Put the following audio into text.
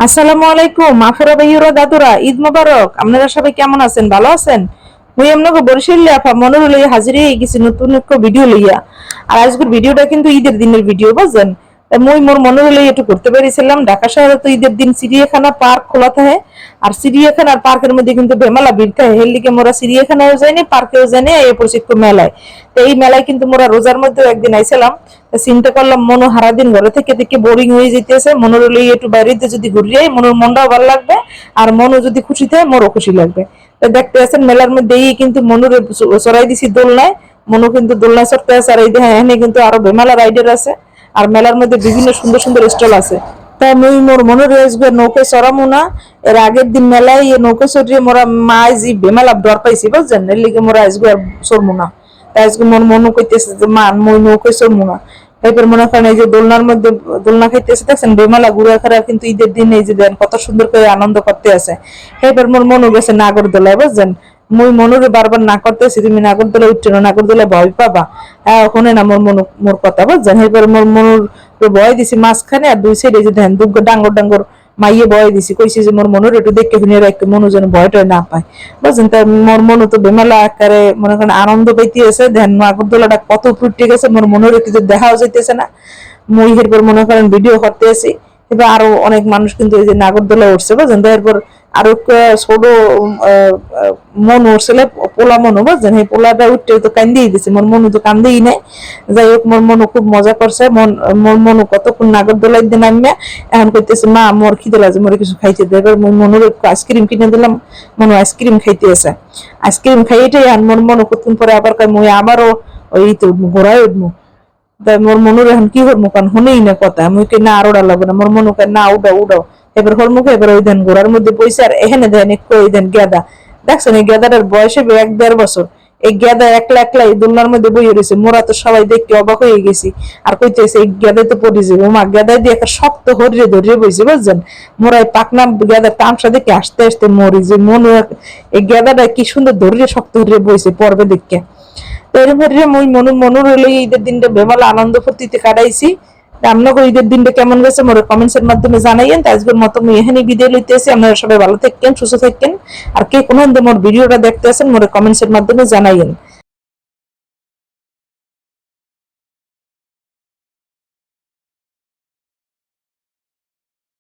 আসসালামু আলাইকুম আফেরা ভাইয়ুরা দাদুরা, ঈদ মোবারক। আপনারা সবাই কেমন আছেন? ভালো আছেন? মুই আপনাকে বরিশাল আফা মনোর লইয়া হাজির হয়ে গেছি নতুন একটা ভিডিও লইয়া। আর আজকের ভিডিওটা কিন্তু ঈদের দিনের ভিডিও, বুঝছেন? মুই মোর মনোর লইয়া একটু ঘুরতে বেরিয়েছিলাম। ঢাকা শহরে তো ঈদের দিন চিড়িয়াখানা পার্ক খোলা থাকে, আর চিড়িয়াখানা আর পার্কের মধ্যে কিন্তু বেমালা ভিড় থাকে। এর লিগে মোরা চিড়িয়াখানাও যাইনি, পার্কেও যাইনি, এই পড়ছি একটু মেলায়। তো এই মেলায় কিন্তু মোরা রোজার মধ্যে একদিন আইছিলাম। চিন্তা করলাম মনো সারাদিন ঘরে থেকে থেকে বোরিং হয়ে যেতেছে, মনোর লইয়া একটু বাইরেতে যদি ঘুরে যাই মনোর মনটাও ভালো লাগবে, আর মনও যদি খুশি থাকে মোরও খুশি লাগবে। তো দেখতে আছেন মেলার মধ্যেই কিন্তু মনুর চড়াই দিছি দোলনায়। মনু কিন্তু দোলনায় চড়তে আছে, আর এই দেখেন এখানে কিন্তু আরো বেমালা রাইডার আছে। আর মেলার মধ্যে বিভিন্ন সুন্দর সুন্দর স্টল আছে। তাই মুই মোর মনের আসবে নৌকে চড়ামু না। এর আগের দিন মেলায় নৌকে চড়িয়ে মোরা মায় জি বেমালা ডর পাইছি, বুঝছেন? এর লিগে মোরা আসবে আর চড়মু না। তাই আজকে মোর মনু কইতেছে যে মা মই নৌকে চড়মু না। এরপর মনে করেন এই যে দোলনার মধ্যে দোলনা খাইতেছে, দেখছেন বেমালা ঘুরা ফেরা কিন্তু ঈদের দিন এই যে দেন কত সুন্দর করে আনন্দ করতে আছে। এরপর মোর মনু গেছে নাগরদোলায়, বুঝছেন? মুই মনুরে বারবার না করতেছি তুমি নাগরদোলা উঠছো না, নাগরদোলা ভয় পাবা। ওখানে না মোর মনু মোর কথা, বুঝছেন? এরপর মোর মনুর ভয় দিছি মাঝখানে, আর দুই সাইডে যে দেন দুগ্গ ডাঙ্গর ডাঙ্গর মাইয়ে ভয় দিছি, কইছি যে মোর মনুর একটু দেখে শুনে রাখতে, মনু যেন ভয়টা না পায়, বুঝছেন? তাই মোর মনু তো বেমালা আকারে মনে করেন আনন্দ পাইতে আছে। দেন নাগরদোলাটা কত উপর উঠে গেছে, মোর মনুর একটু দেখাও যাইতেছে না। মুই এরপর মনে করেন ভিডিও করতে আছি। এবার আরো অনেক মানুষ কিন্তু এই যে নাগরদোলা উঠছে, বুঝছেন? এরপর আরো ছোট মন উঠছিল, পোলা মনু, বুঝছেন? এই পোলাটা উঠতে তো কান্দিয়ে দিছে, মোর মনু তো কান্দেই নাই। যাই হোক মোর মনু খুব মজা করছে। মোর মনু কতক্ষণ নাগরদোলাই দিয়ে নামিয়া এখন কইতেছে মা মোর খিদে লাগছে, মোর কিছু খাইতে দে। এবার মোর মনুর একটু আইসক্রিম কিনে দিলাম, মনু আইসক্রিম খাইতে আছে। আইসক্রিম খাইয়েটাই এখন মোর মনু কতক্ষণ পরে আবার কয় মুই আবারও ওই তো ঘোড়ায় উঠবো। তাই মোর মনুর এখন কি করবো, কারণ শুনেই না কথা। মুই কে না আর ওড়া লাগবে না, মোর মনু কে না উঠাও উঠাও। এবার হর মুখে এবার ওই দেন ঘোড়ার মধ্যে বইছে, আর এখানে দেন একটু ওই দেন গেদা। দেখছেন এই গেদাটার বয়স হবে 1-1.5 বছর। এই গেদা একলা একলা এই দোলনার মধ্যে বইয়ে রয়েছে। মোরা তো সবাই দেখতে অবাক হয়ে গেছি। আর কইতেছে এই গেদাই তো পড়ে যাবে। মা গেদাই দিয়ে একটা শক্ত হরিয়ে ধরিয়ে বইছে, বুঝছেন? মোরা এই পাকনা গেদার তামসা দেখে আসতে আসতে মরি যে মনু এই গেদাটা কি সুন্দর ধরিয়ে শক্ত হরিয়ে বইছে পর্বে দেখে। এরপরে মুই মনুর হইলে ঈদের দিনটা বেমালা আনন্দ ফুর্তিতে কাটাইছি। আপনাকে ঈদের দিনটা কেমন গেছে মোর কমেন্টস এর মাধ্যমে জানাইয়েন। আজকের মতো মুই এখানে বিদায় লইতেছি। আপনারা সবাই ভালো থাকেন, সুস্থ থাকেন। আর কে কোন মোর ভিডিওটা দেখতে আছেন মোর কমেন্টস এর মাধ্যমে জানাইয়েন।